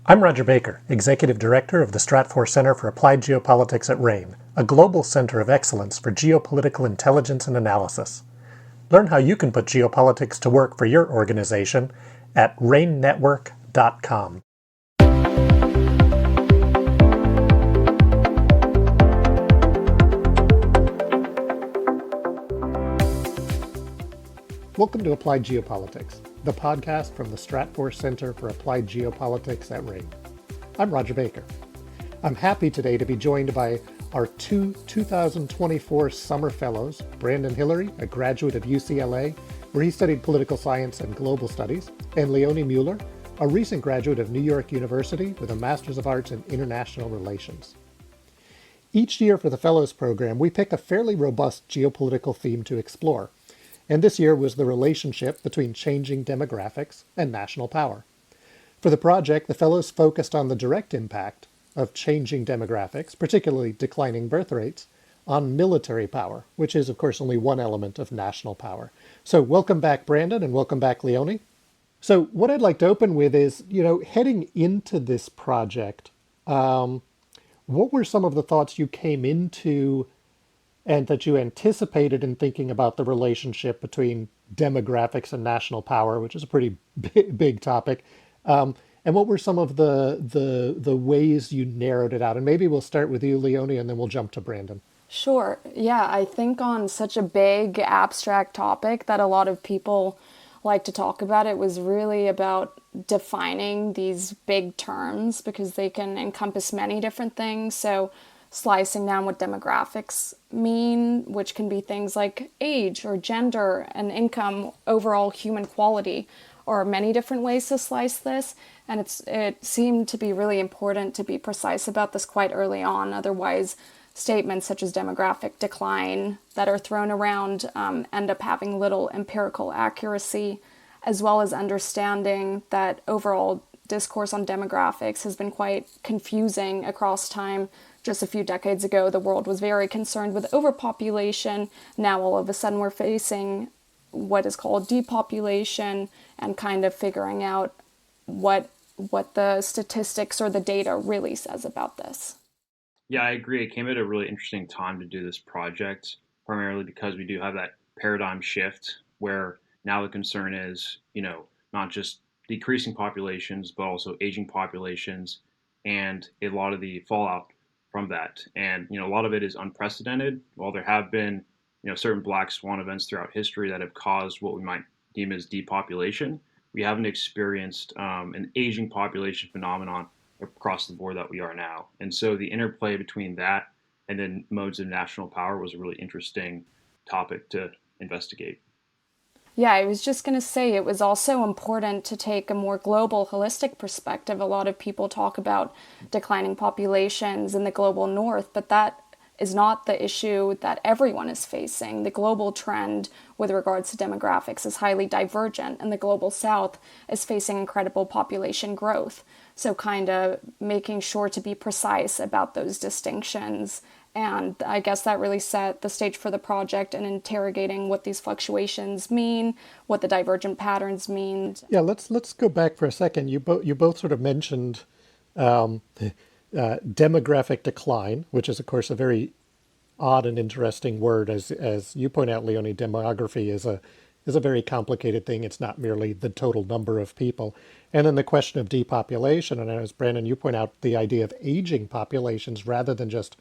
I'm Rodger Baker, Executive Director of the Stratfor Center for Applied Geopolitics at RANE, a global center of excellence for geopolitical intelligence and analysis. Learn how you can put geopolitics to work for your organization at ranenetwork.com. Welcome to Applied Geopolitics, the podcast from the Stratfor Center for Applied Geopolitics at RANE. I'm Rodger Baker. I'm happy today to be joined by our two 2024 Summer Fellows, Brandon Hillary, a graduate of UCLA, where he studied political science and global studies, and Leonie Müller, a recent graduate of New York University with a Master's of Arts in International Relations. Each year for the Fellows Program, we pick a fairly robust geopolitical theme to explore, and this year was the relationship between changing demographics and national power. For the project, the Fellows focused on the direct impact of changing demographics, particularly declining birth rates, on military power, which is, of course, only one element of national power. So welcome back, Brandon, and welcome back, Leonie. So what I'd like to open with is, heading into this project, what were some of the thoughts you came into and that you anticipated in thinking about the relationship between demographics and national power, which is a pretty big topic? And what were some of the ways you narrowed it out? And maybe we'll start with you, Leonie, and then we'll jump to Brandon. Sure. Yeah, I think on such a big abstract topic that a lot of people like to talk about, it was really about defining these big terms because they can encompass many different things. So slicing down what demographics mean, which can be things like age or gender and income, overall human quality, or many different ways to slice this. And it seemed to be really important to be precise about this quite early on. Otherwise, statements such as demographic decline that are thrown around end up having little empirical accuracy, as well as understanding that overall discourse on demographics has been quite confusing across time. Just a few decades ago, the world was very concerned with overpopulation. Now all of a sudden we're facing what is called depopulation and kind of figuring out what the statistics or the data really says about this. Yeah, I agree. It came at a really interesting time to do this project, primarily because we do have that paradigm shift where now the concern is, not just decreasing populations, but also aging populations and a lot of the fallout from that. And, a lot of it is unprecedented. While there have been, certain black swan events throughout history that have caused what we might deem as depopulation, we haven't experienced an aging population phenomenon across the board that we are now. And so the interplay between that and then modes of national power was a really interesting topic to investigate. Yeah, I was just going to say it was also important to take a more global, holistic perspective. A lot of people talk about declining populations in the global north, but that is not the issue that everyone is facing. The global trend with regards to demographics is highly divergent, and the global south is facing incredible population growth. So kind of making sure to be precise about those distinctions. And I guess that really set the stage for the project and interrogating what these fluctuations mean, what the divergent patterns mean. Yeah, let's go back for a second. You both sort of mentioned demographic decline, which is of course a very odd and interesting word. As you point out, Leonie, demography is a very complicated thing. It's not merely the total number of people. And then the question of depopulation, and as Brandon, you point out, the idea of aging populations rather than just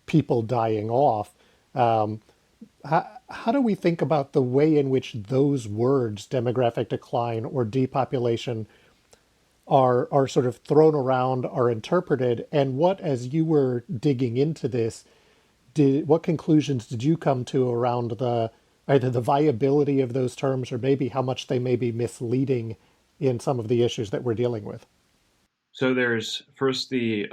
people dying off. How do we think about the way in which those words, demographic decline or depopulation, are sort of thrown around, are interpreted, and what, as you were digging into this, what conclusions did you come to around either the viability of those terms or maybe how much they may be misleading in some of the issues that we're dealing with? So there's first the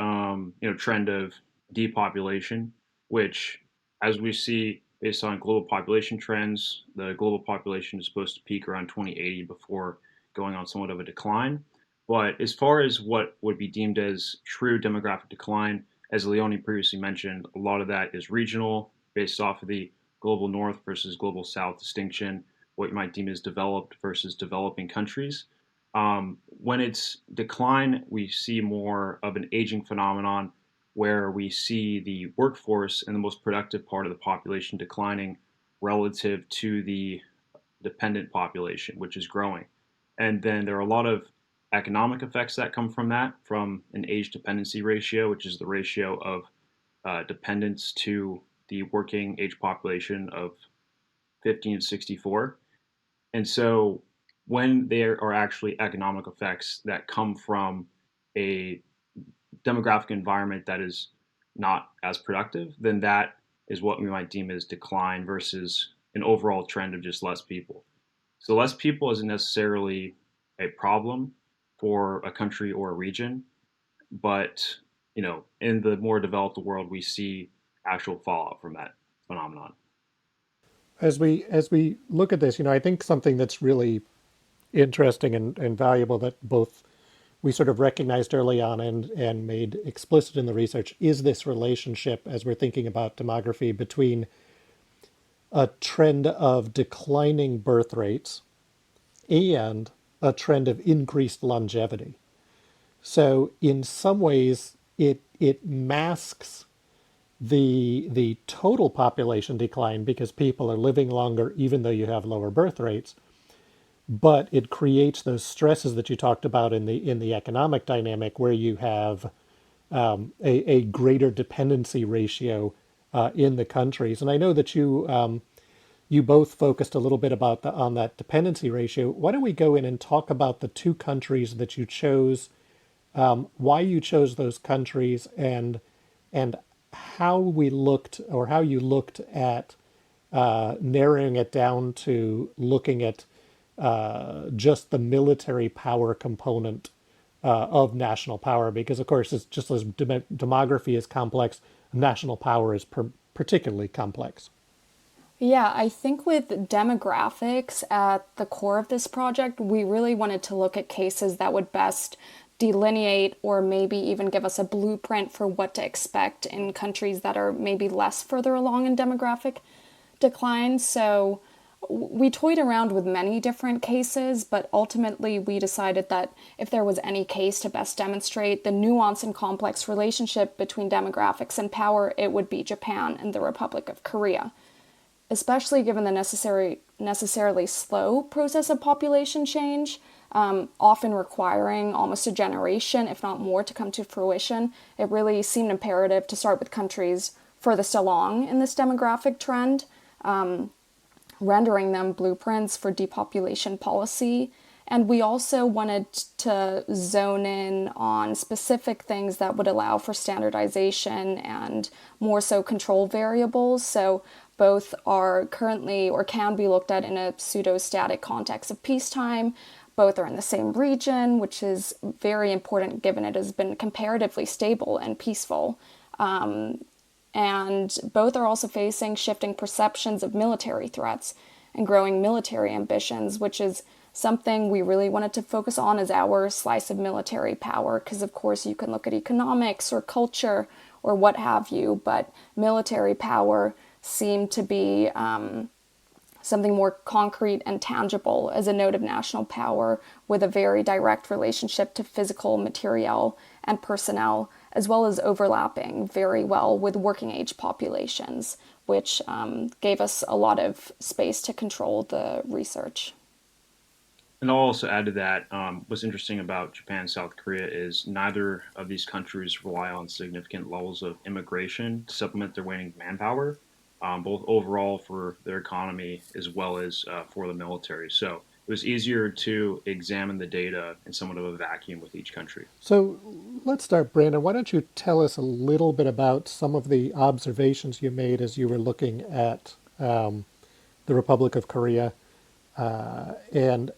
trend of depopulation, which, as we see based on global population trends, the global population is supposed to peak around 2080 before going on somewhat of a decline. But as far as what would be deemed as true demographic decline, as Leonie previously mentioned, a lot of that is regional, based off of the global north versus global south distinction, what you might deem as developed versus developing countries. When it's decline, we see more of an aging phenomenon where we see the workforce and the most productive part of the population declining relative to the dependent population, which is growing. And then there are a lot of economic effects that come from that, from an age dependency ratio, which is the ratio of dependents to the working age population of 15 to 64. And so when there are actually economic effects that come from a demographic environment that is not as productive, then that is what we might deem as decline versus an overall trend of just less people. So less people isn't necessarily a problem for a country or a region, but in the more developed world, we see actual fallout from that phenomenon. As we look at this, I think something that's really interesting and valuable that both we sort of recognized early on and made explicit in the research is this relationship as we're thinking about demography between a trend of declining birth rates and a trend of increased longevity. So in some ways, it masks the total population decline because people are living longer even though you have lower birth rates, but it creates those stresses that you talked about in the economic dynamic where you have a greater dependency ratio in the countries. And I know that you both focused a little bit about on that dependency ratio. Why don't we go in and talk about the two countries that you chose, why you chose those countries, and how we looked or how you looked at narrowing it down to looking at just the military power component of national power, because of course it's just as demography is complex, national power is particularly complex. Yeah, I think with demographics at the core of this project, we really wanted to look at cases that would best delineate or maybe even give us a blueprint for what to expect in countries that are maybe less further along in demographic decline. So we toyed around with many different cases, but ultimately we decided that if there was any case to best demonstrate the nuance and complex relationship between demographics and power, it would be Japan and the Republic of Korea, especially given the necessarily slow process of population change, often requiring almost a generation, if not more, to come to fruition. It really seemed imperative to start with countries furthest along in this demographic trend, rendering them blueprints for depopulation policy. And we also wanted to zone in on specific things that would allow for standardization and more so control variables. So both are currently or can be looked at in a pseudo-static context of peacetime. Both are in the same region, which is very important given it has been comparatively stable and peaceful. And both are also facing shifting perceptions of military threats and growing military ambitions, which is something we really wanted to focus on as our slice of military power, because of course you can look at economics or culture or what have you, but military power seemed to be something more concrete and tangible as a node of national power with a very direct relationship to physical material and personnel, as well as overlapping very well with working age populations, which gave us a lot of space to control the research. And I'll also add to that, what's interesting about Japan and South Korea is neither of these countries rely on significant levels of immigration to supplement their waning manpower, both overall for their economy as well as for the military. So it was easier to examine the data in somewhat of a vacuum with each country. So let's start, Brandon. Why don't you tell us a little bit about some of the observations you made as you were looking at the Republic of Korea and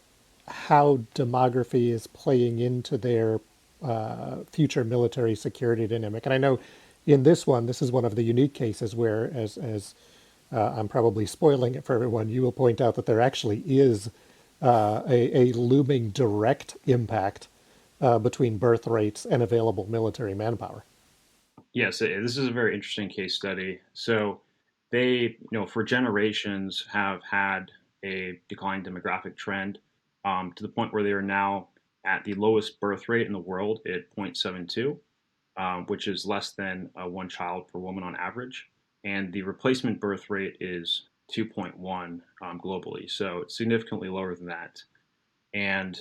how demography is playing into their future military security dynamic. And I know in this one, this is one of the unique cases where, as I'm probably spoiling it for everyone, you will point out that there actually is a looming direct impact between birth rates and available military manpower. Yes, this is a very interesting case study. So they, for generations have had a decline demographic trend to the point where they are now at the lowest birth rate in the world at 0.72, which is less than one child per woman on average. And the replacement birth rate is 2.1 globally, so it's significantly lower than that. And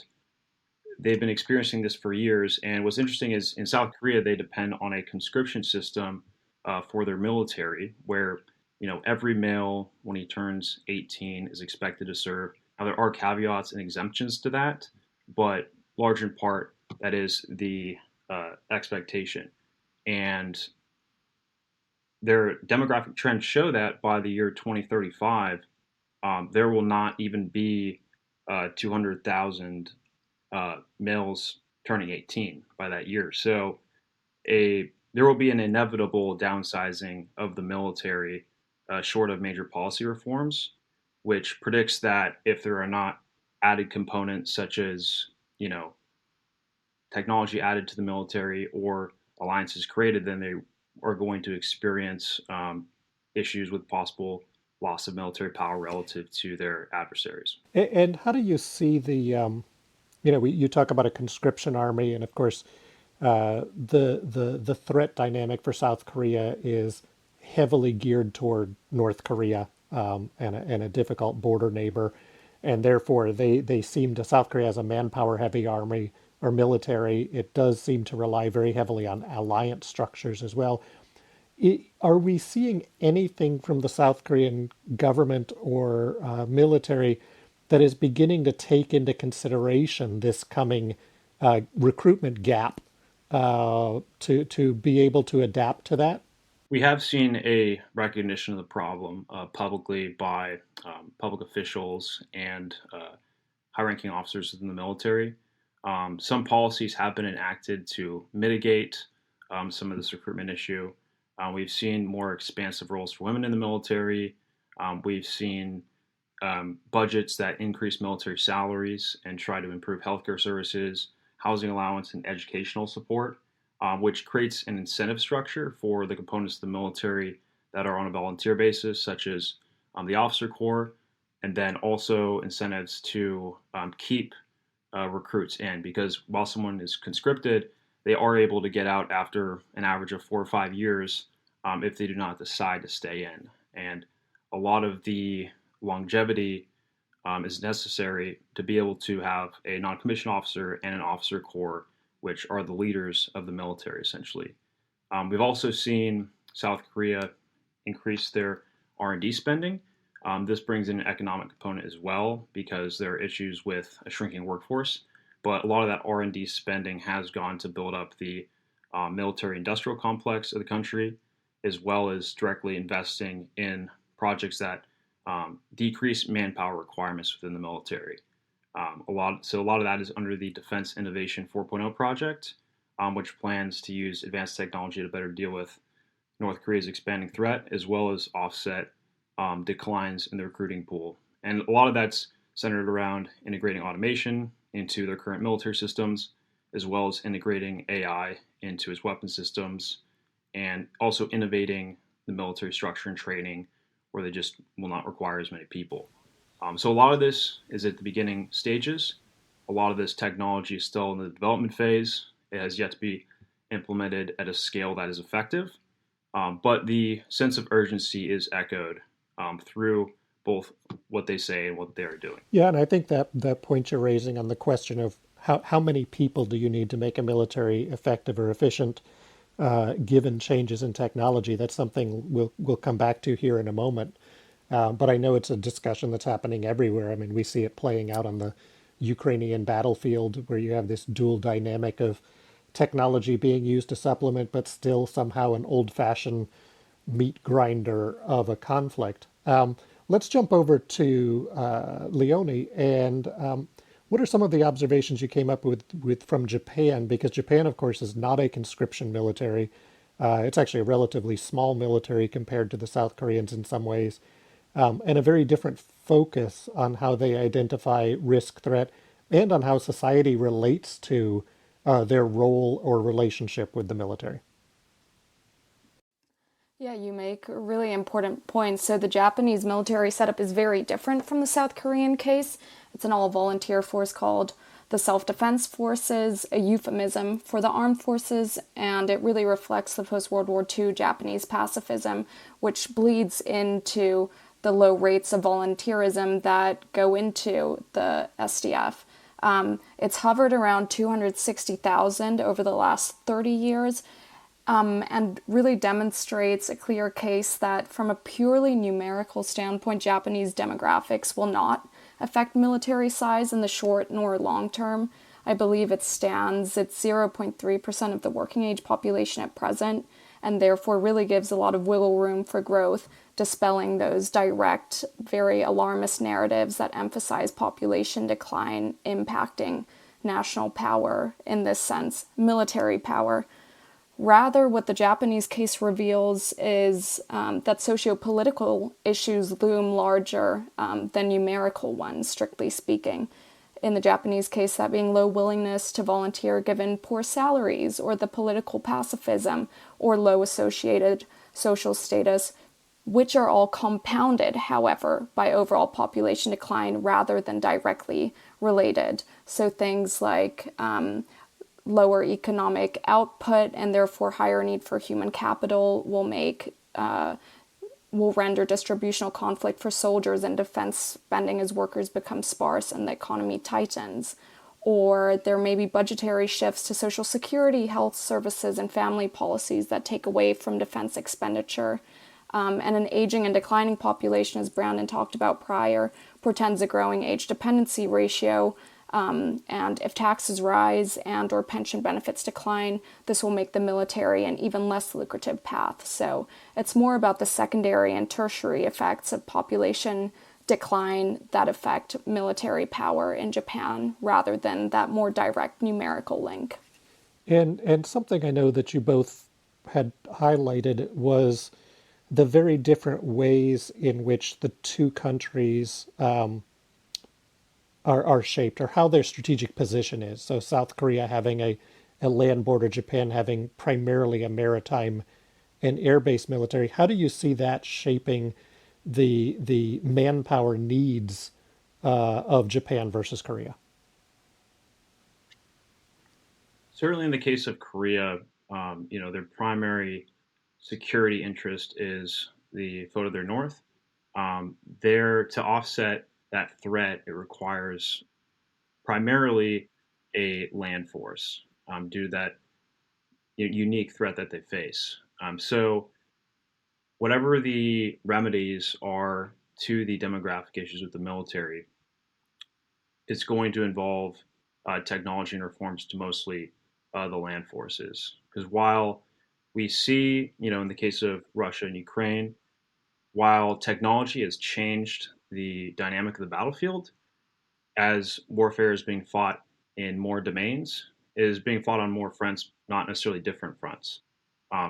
they've been experiencing this for years. And what's interesting is in South Korea, they depend on a conscription system for their military, where every male when he turns 18 is expected to serve. Now there are caveats and exemptions to that, but large in part that is the expectation. And their demographic trends show that by the year 2035, there will not even be 200,000 males turning 18 by that year. So there will be an inevitable downsizing of the military short of major policy reforms, which predicts that if there are not added components such as, technology added to the military or alliances created, then they are going to experience issues with possible loss of military power relative to their adversaries. And how do you see you talk about a conscription army, and of course, the threat dynamic for South Korea is heavily geared toward North Korea, and a difficult border neighbor, and therefore they seem to South Korea as a manpower heavy army or military. It does seem to rely very heavily on alliance structures as well. Are we seeing anything from the South Korean government or military that is beginning to take into consideration this coming recruitment gap to be able to adapt to that? We have seen a recognition of the problem publicly by public officials and high-ranking officers within the military. Some policies have been enacted to mitigate some of this recruitment issue. We've seen more expansive roles for women in the military. We've seen budgets that increase military salaries and try to improve healthcare services, housing allowance, and educational support, which creates an incentive structure for the components of the military that are on a volunteer basis, such as the officer corps, and then also incentives to keep recruits in, because while someone is conscripted, they are able to get out after an average of 4 or 5 years if they do not decide to stay in. And a lot of the longevity is necessary to be able to have a non-commissioned officer and an officer corps, which are the leaders of the military, essentially. We've also seen South Korea increase their R&D spending. This brings in an economic component as well, because there are issues with a shrinking workforce. But a lot of that R&D spending has gone to build up the military-industrial complex of the country, as well as directly investing in projects that decrease manpower requirements within the military. A lot of that is under the Defense Innovation 4.0 project, which plans to use advanced technology to better deal with North Korea's expanding threat, as well as offset declines in the recruiting pool. And a lot of that's centered around integrating automation into their current military systems, as well as integrating AI into its weapon systems, and also innovating the military structure and training where they just will not require as many people. So a lot of this is at the beginning stages. A lot of this technology is still in the development phase. It has yet to be implemented at a scale that is effective. But the sense of urgency is echoed through both what they say and what they're doing. Yeah, and I think that point you're raising on the question of how many people do you need to make a military effective or efficient, given changes in technology, that's something we'll come back to here in a moment. But I know it's a discussion that's happening everywhere. I mean, we see it playing out on the Ukrainian battlefield, where you have this dual dynamic of technology being used to supplement, but still somehow an old-fashioned meat grinder of a conflict. Let's jump over to Leonie, and what are some of the observations you came up with from Japan? Because Japan, of course, is not a conscription military. It's actually a relatively small military compared to the South Koreans in some ways, and a very different focus on how they identify risk threat and on how society relates to their role or relationship with the military. Yeah, you make really important points. So the Japanese military setup is very different from the South Korean case. It's an all-volunteer force called the the self-defense forces, a euphemism for the armed forces, and it really reflects the post-World War II Japanese pacifism, which bleeds into the low rates of volunteerism that go into the SDF. It's hovered around 260,000 over the last 30 years, and really demonstrates a clear case that from a purely numerical standpoint, Japanese demographics will not affect military size in the short nor long term. I believe it stands at 0.3% of the working age population at present, and therefore really gives a lot of wiggle room for growth, dispelling those direct, very alarmist narratives that emphasize population decline impacting national power, in this sense, military power. Rather, what the Japanese case reveals is that socio-political issues loom larger than numerical ones, strictly speaking. In the Japanese case, that being low willingness to volunteer given poor salaries, or the political pacifism, or low associated social status, which are all compounded, however, by overall population decline rather than directly related. So things like lower economic output and therefore higher need for human capital will render distributional conflict for soldiers and defense spending as workers become sparse and the economy tightens. Or there may be budgetary shifts to social security, health services, and family policies that take away from defense expenditure. And an aging and declining population, as Brandon talked about prior, portends a growing age dependency ratio. And if taxes rise and or pension benefits decline, this will make the military an even less lucrative path. So it's more about the secondary and tertiary effects of population decline that affect military power in Japan rather than that more direct numerical link. And something I know that you both had highlighted was the very different ways in which the two countries are shaped, or how their strategic position is. So South Korea having a land border, Japan having primarily a maritime and air-based military. How do you see that shaping the manpower needs of Japan versus Korea? Certainly, in the case of Korea, their primary security interest is the foe to their north. There to offset that threat, it requires primarily a land force due to that unique threat that they face. So, whatever the remedies are to the demographic issues with the military, it's going to involve technology and reforms to mostly the land forces. Because while we see, in the case of Russia and Ukraine, while technology has changed the dynamic of the battlefield, as warfare is being fought in more domains, it is being fought on more fronts, not necessarily different fronts.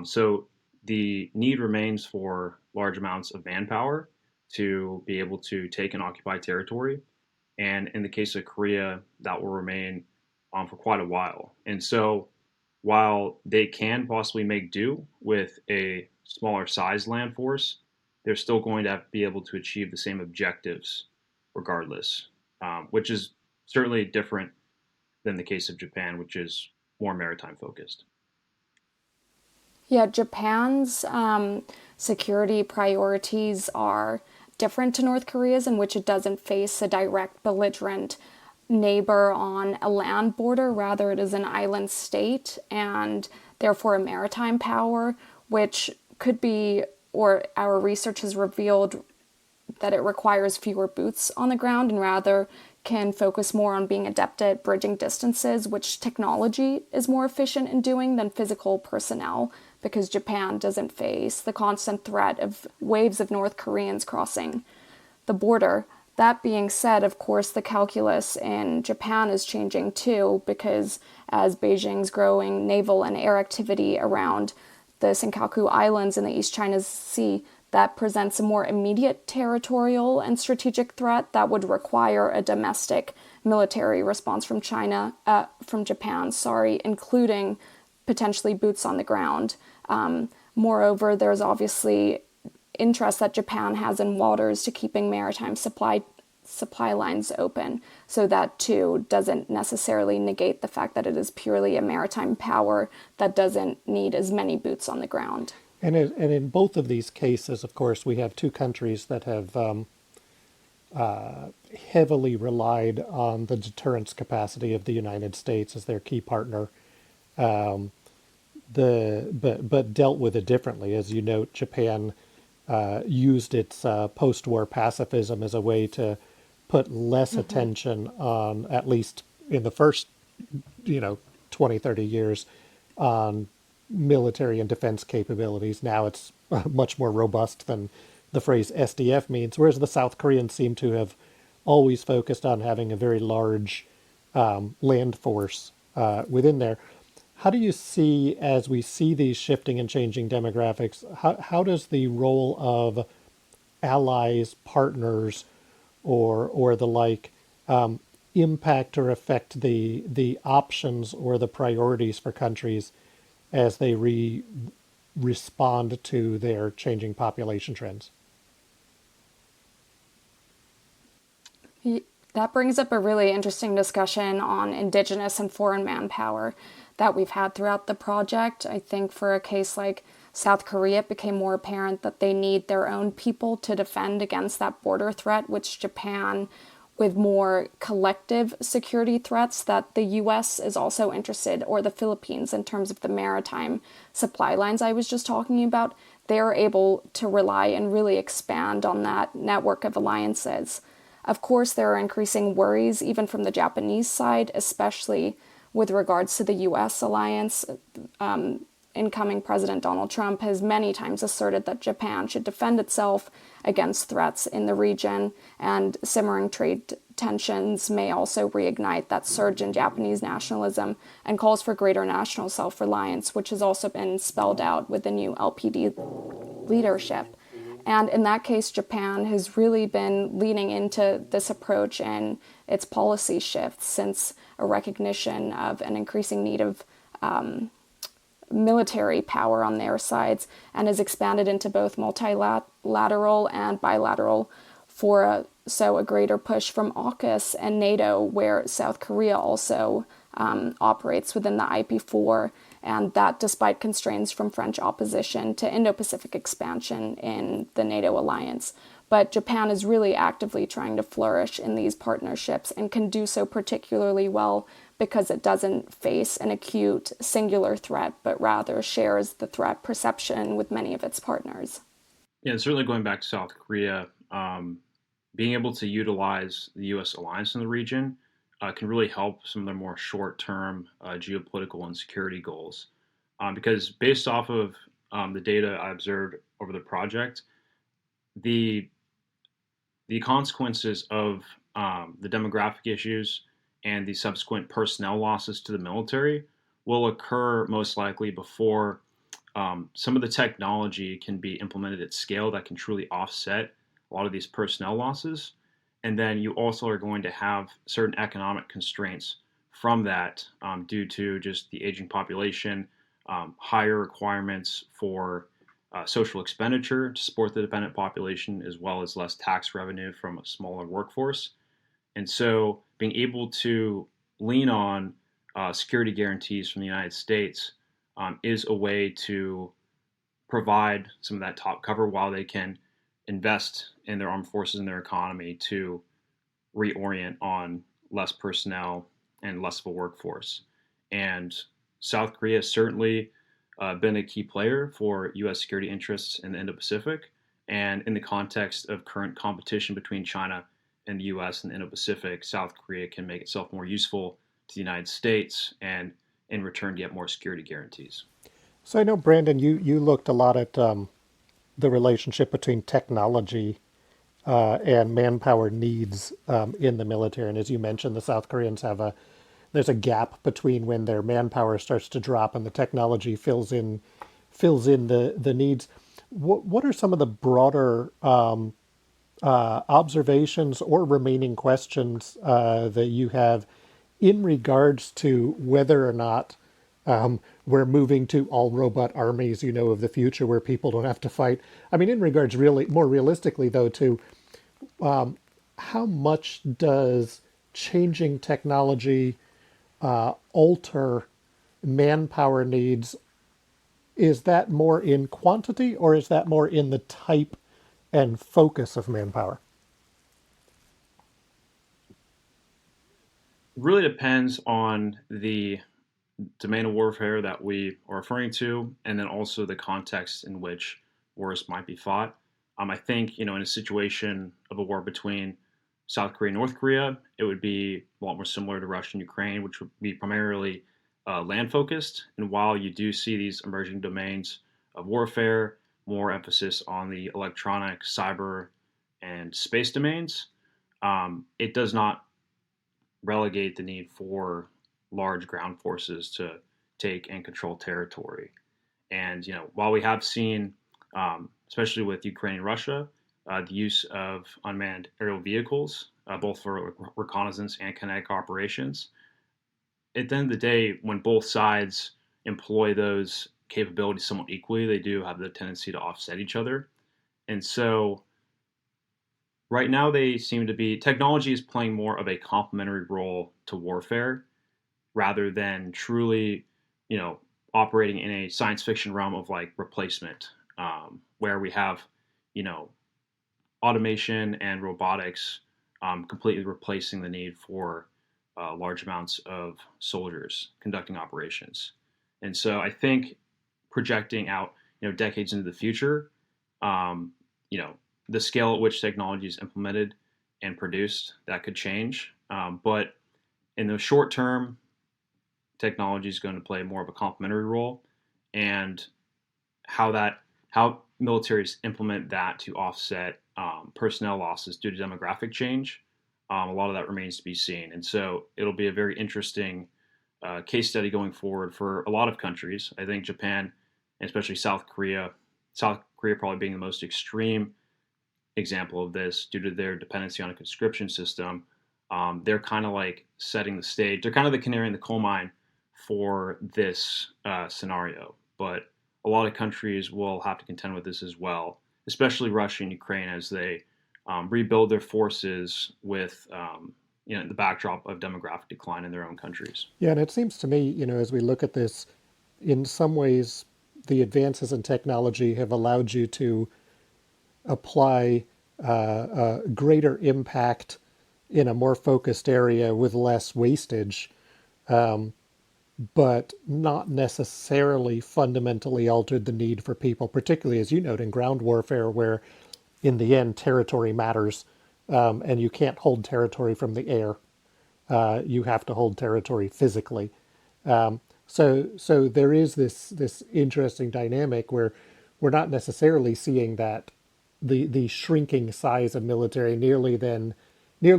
So the need remains for large amounts of manpower to be able to take and occupy territory. And in the case of Korea, that will remain for quite a while. And so while they can possibly make do with a smaller size land force, they're still going to have to be able to achieve the same objectives regardless, which is certainly different than the case of Japan, which is more maritime focused. Yeah, Japan's security priorities are different to North Korea's, in which it doesn't face a direct belligerent neighbor on a land border. Rather, it is an island state and therefore a maritime power, which could be, or our research has revealed that it requires fewer boots on the ground and rather can focus more on being adept at bridging distances, which technology is more efficient in doing than physical personnel, because Japan doesn't face the constant threat of waves of North Koreans crossing the border. That being said, of course, the calculus in Japan is changing too, because as Beijing's growing naval and air activity around the Senkaku Islands in the East China Sea, that presents a more immediate territorial and strategic threat that would require a domestic military response from Japan, including potentially boots on the ground. Moreover, there's obviously interest that Japan has in waters to keeping maritime supply supply lines open. So that too doesn't necessarily negate the fact that it is purely a maritime power that doesn't need as many boots on the ground. And in both of these cases, of course, we have two countries that have heavily relied on the deterrence capacity of the United States as their key partner. But dealt with it differently. As you note, Japan used its post-war pacifism as a way to put less attention on, at least in the first, 20, 30 years, on military and defense capabilities. Now it's much more robust than the phrase SDF means, whereas the South Koreans seem to have always focused on having a very large land force within there. How do you see, as we see these shifting and changing demographics, how does the role of allies, partners, or the like impact or affect the options or the priorities for countries as they respond to their changing population trends? That brings up a really interesting discussion on indigenous and foreign manpower that we've had throughout the project. I think for a case like South Korea, it became more apparent that they need their own people to defend against that border threat, which Japan, with more collective security threats that the US is also interested, or the Philippines in terms of the maritime supply lines I was just talking about, they're able to rely and really expand on that network of alliances. Of course, there are increasing worries, even from the Japanese side, especially with regards to the U.S. alliance. Incoming President Donald Trump has many times asserted that Japan should defend itself against threats in the region, and simmering trade tensions may also reignite that surge in Japanese nationalism and calls for greater national self-reliance, which has also been spelled out with the new LPD leadership. And in that case, Japan has really been leaning into this approach and its policy shifts since a recognition of an increasing need of military power on their sides, and has expanded into both multilateral and bilateral for a greater push from AUKUS and NATO, where South Korea also operates within the IP4, and that despite constraints from French opposition to Indo-Pacific expansion in the NATO alliance. But Japan is really actively trying to flourish in these partnerships and can do so particularly well because it doesn't face an acute singular threat, but rather shares the threat perception with many of its partners. Yeah, and certainly going back to South Korea, being able to utilize the U.S. alliance in the region can really help some of their more short-term geopolitical and security goals. Because based off of the data I observed over the project, the consequences of the demographic issues and the subsequent personnel losses to the military will occur most likely before some of the technology can be implemented at scale that can truly offset a lot of these personnel losses. And then you also are going to have certain economic constraints from that due to just the aging population, higher requirements for social expenditure to support the dependent population, as well as less tax revenue from a smaller workforce. And so being able to lean on security guarantees from the United States is a way to provide some of that top cover while they can invest in their armed forces and their economy to reorient on less personnel and less of a workforce. And South Korea has certainly been a key player for U.S. security interests in the Indo-Pacific. And in the context of current competition between China and the U.S. and the Indo-Pacific, South Korea can make itself more useful to the United States and in return get more security guarantees. So I know, Brandon, you looked a lot at the relationship between technology and manpower needs in the military. And as you mentioned, the South Koreans there's a gap between when their manpower starts to drop and the technology fills in the needs. What are some of the broader observations or remaining questions that you have in regards to whether or not we're moving to all robot armies, of the future where people don't have to fight? I mean, in regards really more realistically, though, to how much does changing technology alter manpower needs? Is that more in quantity or is that more in the type and focus of manpower? Really depends on the domain of warfare that we are referring to, and then also the context in which wars might be fought. I think, in a situation of a war between South Korea and North Korea, it would be a lot more similar to Russia and Ukraine, which would be primarily land focused. And while you do see these emerging domains of warfare, more emphasis on the electronic, cyber, and space domains, it does not relegate the need for large ground forces to take and control territory. And while we have seen, especially with Ukraine and Russia, the use of unmanned aerial vehicles, both for reconnaissance and kinetic operations, at the end of the day, when both sides employ those capabilities somewhat equally, they do have the tendency to offset each other. And so right now, they seem to be technology is playing more of a complementary role to warfare rather than truly, you know, operating in a science fiction realm of like replacement, where we have, you know, automation and robotics completely replacing the need for large amounts of soldiers conducting operations. And so I think projecting out, decades into the future, um, you know, the scale at which technology is implemented and produced, that could change. But in the short term, technology is going to play more of a complementary role, and how militaries implement that to offset personnel losses due to demographic change. A lot of that remains to be seen, and so it'll be a very interesting case study going forward for a lot of countries. I think Japan, and especially South Korea probably being the most extreme example of this due to their dependency on a conscription system. They're kind of like setting the stage. They're kind of the canary in the coal mine for this scenario. But a lot of countries will have to contend with this as well, especially Russia and Ukraine as they rebuild their forces with the backdrop of demographic decline in their own countries. Yeah, and it seems to me, as we look at this, in some ways, the advances in technology have allowed you to apply greater impact in a more focused area with less wastage, but not necessarily fundamentally altered the need for people, particularly as you note in ground warfare, where in the end territory matters, and you can't hold territory from the air. You have to hold territory physically. So there is this interesting dynamic where we're not necessarily seeing that the shrinking size of military nearly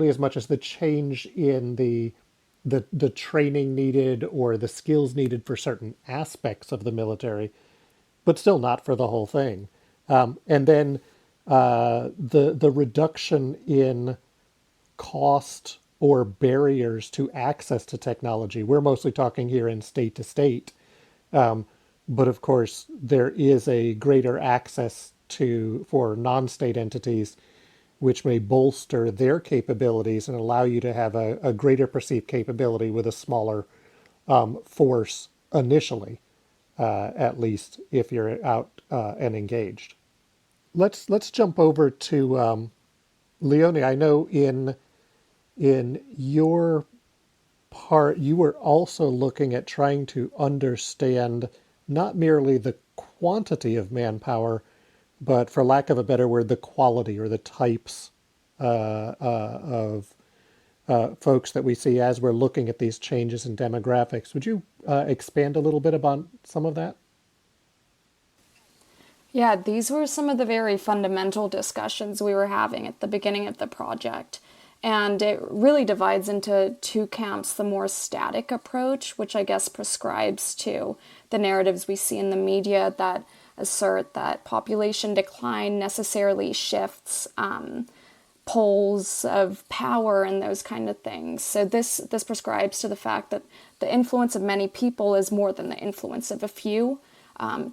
as much as the change in the training needed or the skills needed for certain aspects of the military, but still not for the whole thing. And then the reduction in cost or barriers to access to technology. We're mostly talking here in state to state, but of course there is a greater access to for non-state entities, which may bolster their capabilities and allow you to have a greater perceived capability with a smaller force initially, at least if you're out and engaged. Let's jump over to Leonie. I know in your part you were also looking at trying to understand not merely the quantity of manpower, but for lack of a better word, the quality or the types of folks that we see as we're looking at these changes in demographics. Would you expand a little bit about some of that? Yeah, these were some of the very fundamental discussions we were having at the beginning of the project. And it really divides into two camps: the more static approach, which I guess prescribes to the narratives we see in the media that assert that population decline necessarily shifts poles of power and those kind of things. So this prescribes to the fact that the influence of many people is more than the influence of a few.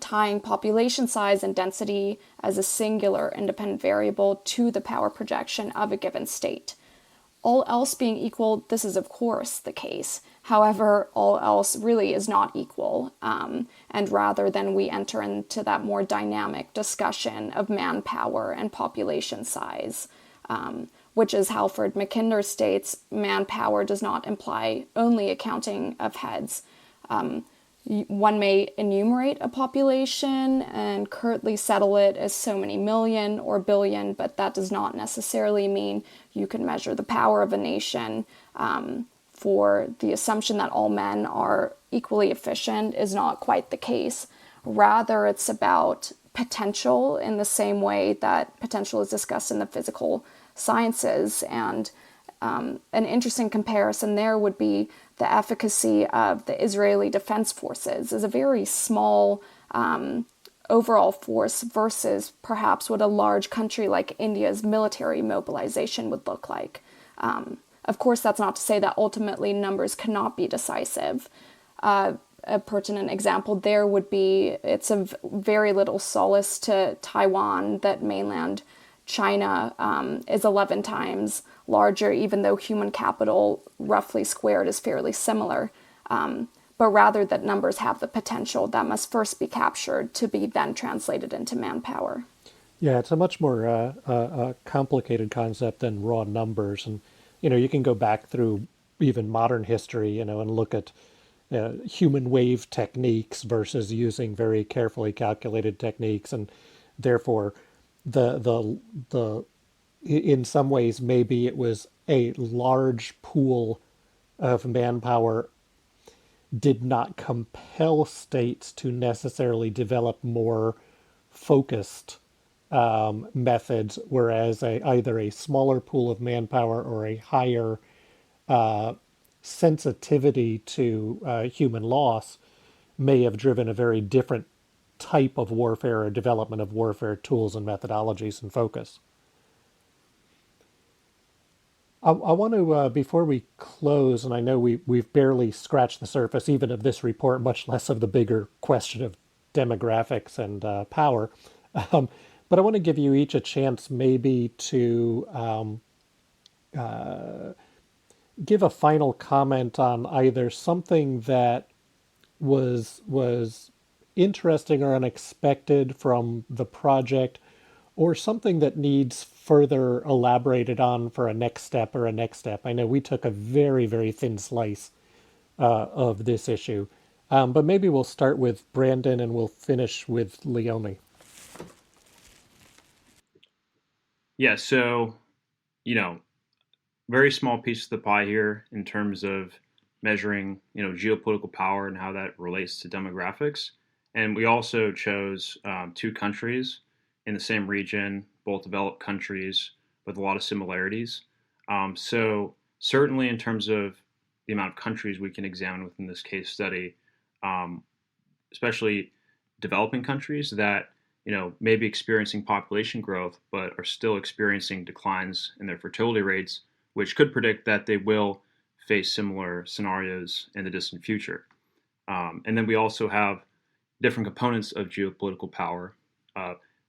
tying population size and density as a singular independent variable to the power projection of a given state. All else being equal, this is of course the case. However, all else really is not equal, and rather than we enter into that more dynamic discussion of manpower and population size, which, as Halford Mackinder states, manpower does not imply only a counting of heads. One may enumerate a population and currently settle it as so many million or billion, but that does not necessarily mean you can measure the power of a nation. For the assumption that all men are equally efficient is not quite the case. Rather, it's about potential in the same way that potential is discussed in the physical sciences. And an interesting comparison there would be the efficacy of the Israeli Defense Forces as a very small overall force versus perhaps what a large country like India's military mobilization would look like. Of course, that's not to say that ultimately numbers cannot be decisive. A pertinent example there would be it's of very little solace to Taiwan that mainland China is 11 times larger, even though human capital roughly squared is fairly similar. But rather that numbers have the potential that must first be captured to be then translated into manpower. Yeah, it's a much more complicated concept than raw numbers. And, you can go back through even modern history, and look at human wave techniques versus using very carefully calculated techniques. And therefore, the in some ways, maybe it was a large pool of manpower did not compel states to necessarily develop more focused methods, whereas either a smaller pool of manpower or a higher sensitivity to human loss may have driven a very different type of warfare or development of warfare tools and methodologies and focus. I want to, before we close, and I know we've barely scratched the surface even of this report, much less of the bigger question of demographics and power, but I want to give you each a chance maybe to give a final comment on either something that was interesting or unexpected from the project, or something that needs further elaborated on for a next step or a next step. I know we took a very, very thin slice of this issue, but maybe we'll start with Brandon and we'll finish with Leonie. Yeah, so, very small piece of the pie here in terms of measuring, geopolitical power and how that relates to demographics. And we also chose two countries in the same region, both developed countries with a lot of similarities. So certainly in terms of the amount of countries we can examine within this case study, especially developing countries that may be experiencing population growth, but are still experiencing declines in their fertility rates, which could predict that they will face similar scenarios in the distant future. And then we also have different components of geopolitical power.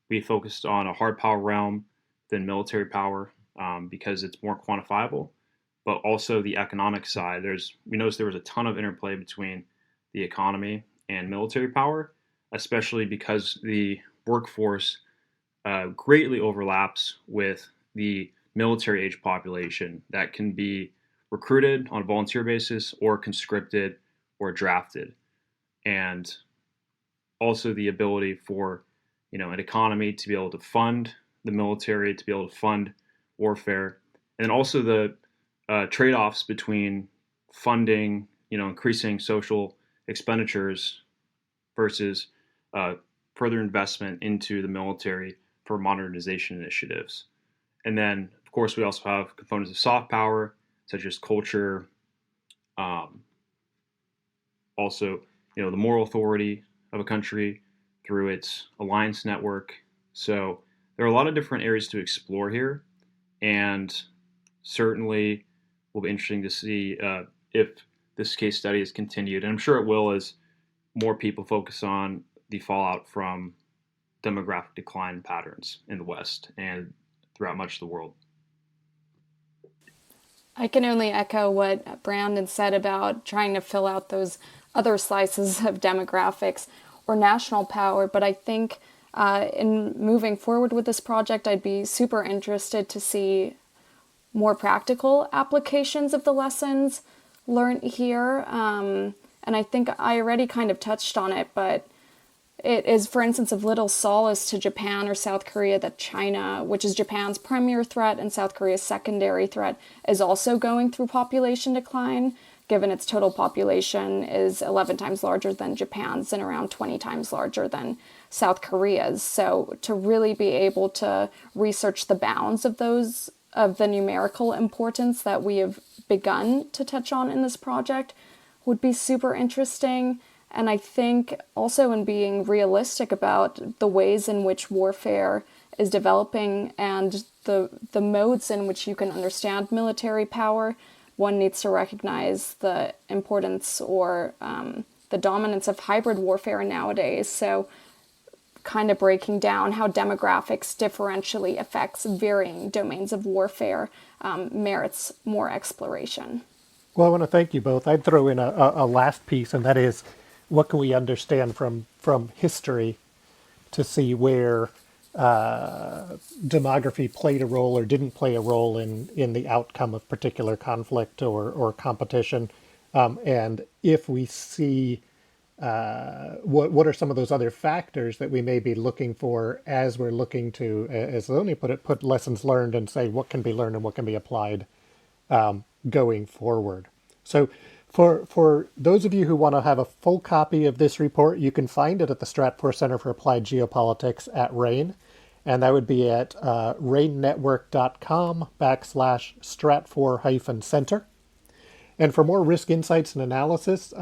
We focused on a hard power realm than military power because it's more quantifiable, but also the economic side. We noticed there was a ton of interplay between the economy and military power, especially because the workforce greatly overlaps with the military age population that can be recruited on a volunteer basis or conscripted or drafted. And also the ability for an economy to be able to fund the military, to be able to fund warfare, and also the trade-offs between funding, increasing social expenditures versus further investment into the military for modernization initiatives. And then, of course, we also have components of soft power, such as culture, also, the moral authority of a country through its alliance network. So there are a lot of different areas to explore here, and certainly will be interesting to see if this case study is continued. And I'm sure it will as more people focus on the fallout from demographic decline patterns in the West and throughout much of the world. I can only echo what Brandon said about trying to fill out those other slices of demographics or national power, but I think in moving forward with this project, I'd be super interested to see more practical applications of the lessons learned here. And I think I already kind of touched on it, but it is, for instance, of little solace to Japan or South Korea that China, which is Japan's premier threat and South Korea's secondary threat, is also going through population decline, given its total population is 11 times larger than Japan's and around 20 times larger than South Korea's. So to really be able to research the bounds of the numerical importance that we have begun to touch on in this project would be super interesting. And I think also in being realistic about the ways in which warfare is developing and the modes in which you can understand military power, one needs to recognize the importance or the dominance of hybrid warfare nowadays. So kind of breaking down how demographics differentially affects varying domains of warfare merits more exploration. Well, I want to thank you both. I'd throw in a last piece, and that is, what can we understand from history to see where demography played a role or didn't play a role in the outcome of particular conflict or competition? And if we see what are some of those other factors that we may be looking for as we're looking to, as Leonie put it, put lessons learned and say what can be learned and what can be applied going forward. So for those of you who want to have a full copy of this report, you can find it at the Stratfor Center for Applied Geopolitics at RANE. And that would be at ranenetwork.com/Stratfor-Center. And for more risk insights and analysis,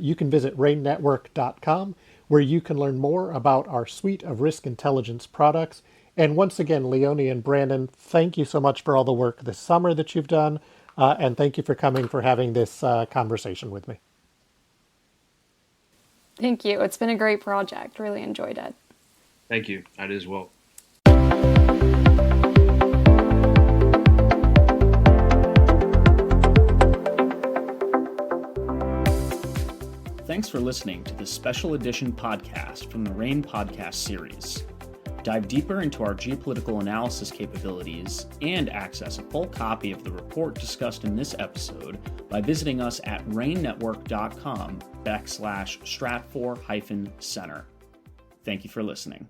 you can visit ranenetwork.com, where you can learn more about our suite of risk intelligence products. And once again, Leonie and Brandon, thank you so much for all the work this summer that you've done. And thank you for coming, for having this conversation with me. Thank you. It's been a great project. Really enjoyed it. Thank you. I did as well. Thanks for listening to this special edition podcast from the RANE podcast series. Dive deeper into our geopolitical analysis capabilities and access a full copy of the report discussed in this episode by visiting us at ranenetwork.com/Stratfor-Center. Thank you for listening.